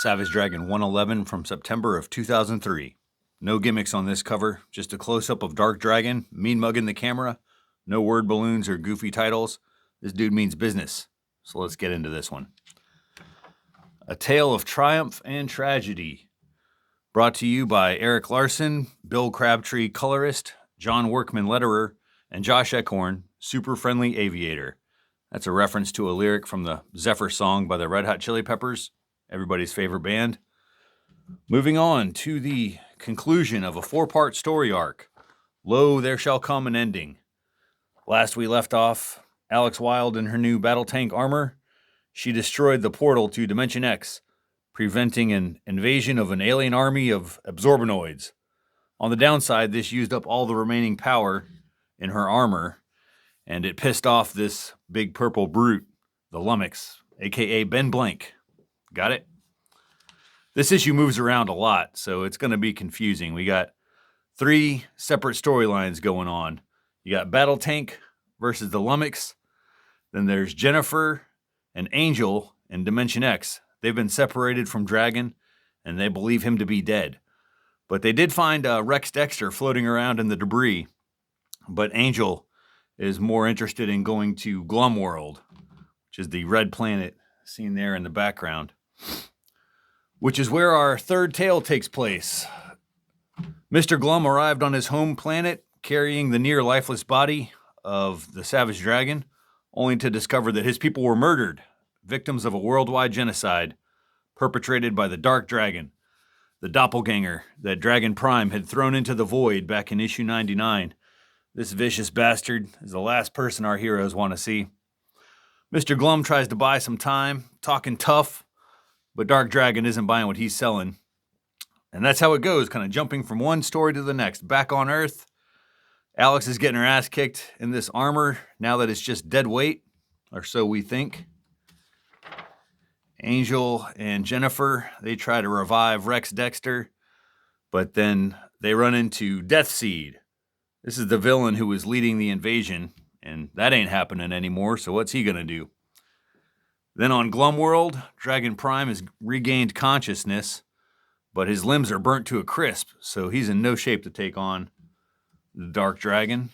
Savage Dragon 111 from September of 2003. No gimmicks on this cover, just a close-up of Dark Dragon, mean mugging the camera, no word balloons or goofy titles. This dude means business, so let's get into this one. A Tale of Triumph and Tragedy. Brought to you by Eric Larson, Bill Crabtree, colorist, John Workman, letterer, and Josh Eckhorn, super friendly aviator. That's a reference to a lyric from the Zephyr song by the Red Hot Chili Peppers, everybody's favorite band. Moving on to the conclusion of a 4-part story arc. Lo, there shall come an ending. Last we left off, Alex Wilde in her new battle tank armor. She destroyed the portal to Dimension X, preventing an invasion of an alien army of absorbanoids. On the downside, this used up all the remaining power in her armor, and it pissed off this big purple brute, the Lummox, aka Ben Blank. Got it? This issue moves around a lot, so it's going to be confusing. We got 3 separate storylines going on. You got Battle Tank versus the Lummox. Then there's Jennifer and Angel in Dimension X. They've been separated from Dragon, and they believe him to be dead. But they did find Rex Dexter floating around in the debris. But Angel is more interested in going to Glum World, which is the red planet seen there in the background, which is where our third tale takes place. Mr. Glum arrived on his home planet carrying the near lifeless body of the Savage Dragon, only to discover that his people were murdered, victims of a worldwide genocide perpetrated by the Dark Dragon, the doppelganger that Dragon Prime had thrown into the void back in issue 99. This vicious bastard is the last person our heroes want to see. Mr. Glum tries to buy some time, talking tough, but Dark Dragon isn't buying what he's selling. And that's how it goes, kind of jumping from one story to the next. Back on Earth, Alex is getting her ass kicked in this armor now that it's just dead weight, or so we think. Angel and Jennifer, they try to revive Rex Dexter, but then they run into Deathseed. This is the villain who was leading the invasion, and that ain't happening anymore, so what's he gonna do? Then on Glum World, Dragon Prime has regained consciousness, but his limbs are burnt to a crisp, so he's in no shape to take on the Dark Dragon.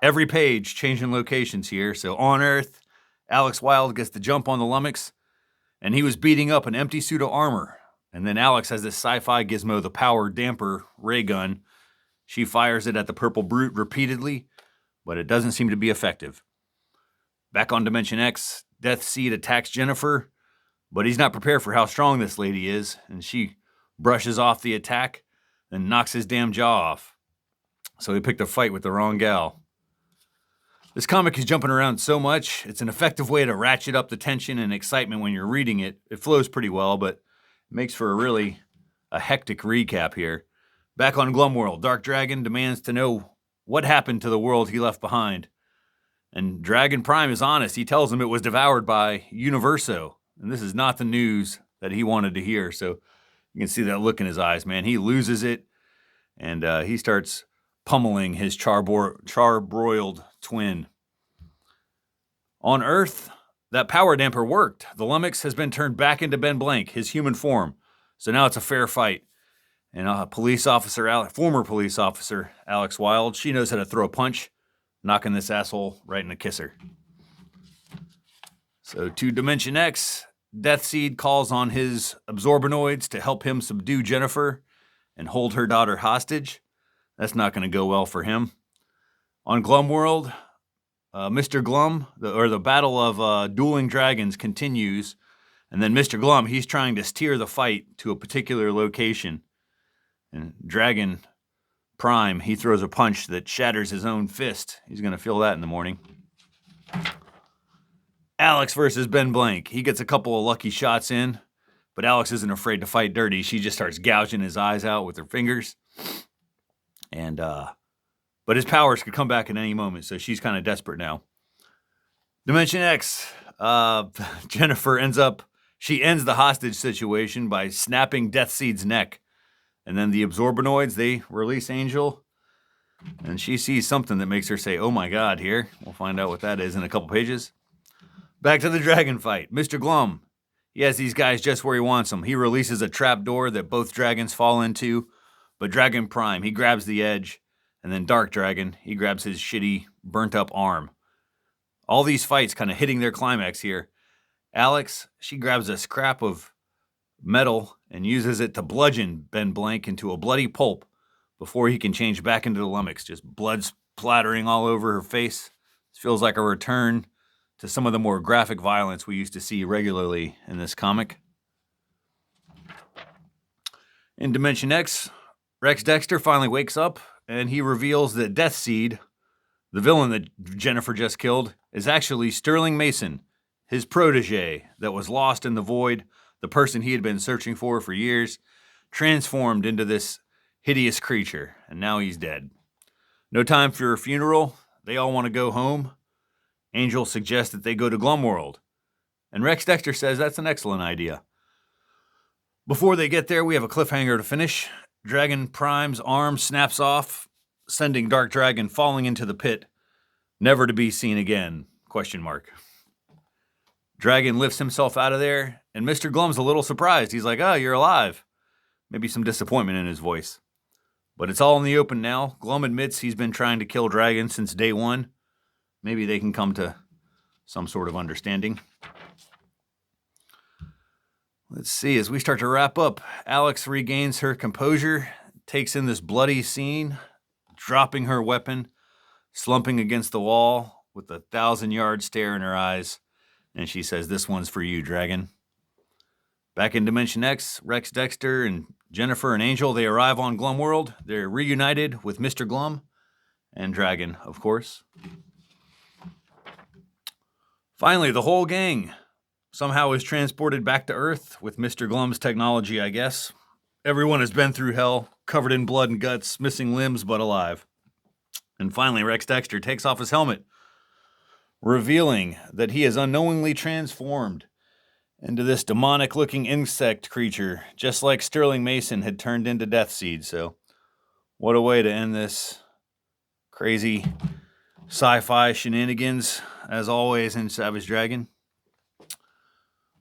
Every page changing locations here. So on Earth, Alex Wilde gets the jump on the Lummox, and he was beating up an empty suit of armor. And then Alex has this sci-fi gizmo, the power damper ray gun. She fires it at the purple brute repeatedly, but it doesn't seem to be effective. Back on Dimension X, Deathseed attacks Jennifer, but he's not prepared for how strong this lady is, and she brushes off the attack and knocks his damn jaw off. So he picked a fight with the wrong gal. This comic is jumping around so much, it's an effective way to ratchet up the tension and excitement when you're reading it. It flows pretty well, but it makes for a hectic recap here. Back on Glum World, Dark Dragon demands to know what happened to the world he left behind. And Dragon Prime is honest. He tells him it was devoured by Universo. And this is not the news that he wanted to hear. So you can see that look in his eyes, man. He loses it, and he starts pummeling his charbroiled twin. On Earth, that power damper worked. The Lummox has been turned back into Ben Blank, his human form. So now it's a fair fight. And former police officer Alex Wilde, she knows how to throw a punch, knocking this asshole right in the kisser. So to Dimension X, Deathseed calls on his absorbanoids to help him subdue Jennifer and hold her daughter hostage. That's not going to go well for him. On Glum World, Mr. Glum, the battle of dueling dragons continues. And then Mr. Glum, he's trying to steer the fight to a particular location. And Dragon Prime, he throws a punch that shatters his own fist. He's going to feel that in the morning. Alex versus Ben Blank. He gets a couple of lucky shots in, but Alex isn't afraid to fight dirty. She just starts gouging his eyes out with her fingers. And but his powers could come back at any moment, so she's kind of desperate now. Dimension X, Jennifer ends the hostage situation by snapping Deathseed's neck. And then the absorbanoids, they release Angel, and she sees something that makes her say, oh my God, here. We'll find out what that is in a couple pages. Back to the dragon fight. Mr. Glum, He has these guys just where he wants them. He releases a trap door that both dragons fall into, but Dragon Prime, he grabs the edge, and then Dark Dragon, he grabs his shitty, burnt-up arm. All these fights kind of hitting their climax here. Alex, she grabs a scrap of metal and uses it to bludgeon Ben Blank into a bloody pulp before he can change back into the lummox. Just blood splattering all over her face. This feels like a return to some of the more graphic violence we used to see regularly in this comic. In Dimension X, Rex Dexter finally wakes up and he reveals that Deathseed, the villain that Jennifer just killed, is actually Sterling Mason, his protege that was lost in the void, the person he had been searching for years, transformed into this hideous creature, and now he's dead. No time for a funeral. They all want to go home. Angel suggests that they go to Glumworld, and Rex Dexter says that's an excellent idea. Before they get there, we have a cliffhanger to finish. Dragon Prime's arm snaps off, sending Dark Dragon falling into the pit, never to be seen again, ? Dragon lifts himself out of there, and Mr. Glum's a little surprised. He's like, oh, you're alive. Maybe some disappointment in his voice. But it's all in the open now. Glum admits he's been trying to kill Dragon since day one. Maybe they can come to some sort of understanding. Let's see, as we start to wrap up, Alex regains her composure, takes in this bloody scene, dropping her weapon, slumping against the wall with a 1,000-yard stare in her eyes, and she says, this one's for you, Dragon. Back in Dimension X, Rex Dexter and Jennifer and Angel, they arrive on Glumworld. They're reunited with Mr. Glum and Dragon, of course. Finally, the whole gang somehow is transported back to Earth with Mr. Glum's technology, I guess. Everyone has been through hell, covered in blood and guts, missing limbs but alive. And finally, Rex Dexter takes off his helmet, revealing that he is unknowingly transformed into this demonic-looking insect creature, just like Sterling Mason had turned into Deathseed. So, what a way to end this crazy sci-fi shenanigans, as always, in Savage Dragon.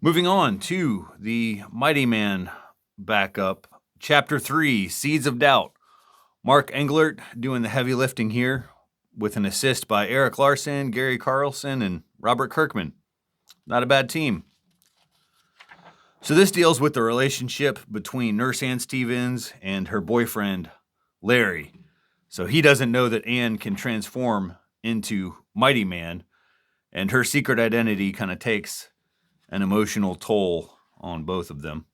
Moving on to the Mighty Man backup. Chapter 3, Seeds of Doubt. Mark Englert doing the heavy lifting here with an assist by Eric Larson, Gary Carlson, and Robert Kirkman. Not a bad team. So this deals with the relationship between Nurse Ann Stevens and her boyfriend, Larry. So he doesn't know that Ann can transform into Mighty Man, and her secret identity kind of takes an emotional toll on both of them.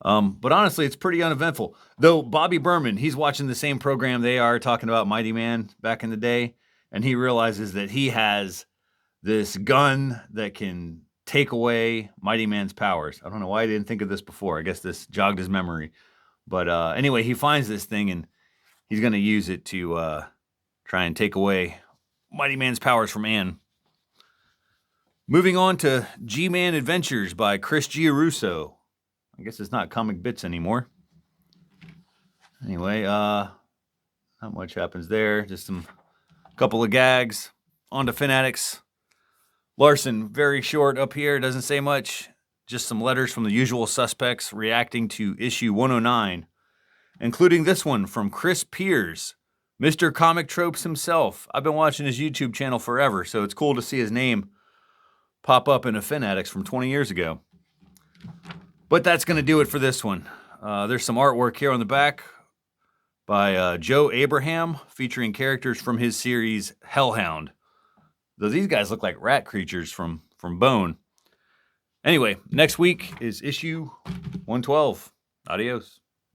But honestly, it's pretty uneventful. Though Bobby Berman, he's watching the same program they are, talking about Mighty Man back in the day, and he realizes that he has this gun that can take away Mighty Man's powers. I don't know why I didn't think of this before. I guess this jogged his memory. But anyway, he finds this thing, and he's going to use it to try and take away Mighty Man's powers from Ann. Moving on to G-Man Adventures by Chris Giarrusso. I guess it's not Comic Bits anymore. Anyway, not much happens there. Just a couple of gags. On to Fanatics. Larson, very short up here, doesn't say much. Just some letters from the usual suspects reacting to issue 109, including this one from Chris Piers, Mr. Comic Tropes himself. I've been watching his YouTube channel forever, so it's cool to see his name pop up in a Fanatics from 20 years ago. But that's going to do it for this one. There's some artwork here on the back by Joe Abraham, featuring characters from his series Hellhound. Though these guys look like rat creatures from Bone. Anyway, next week is issue 112. Adios.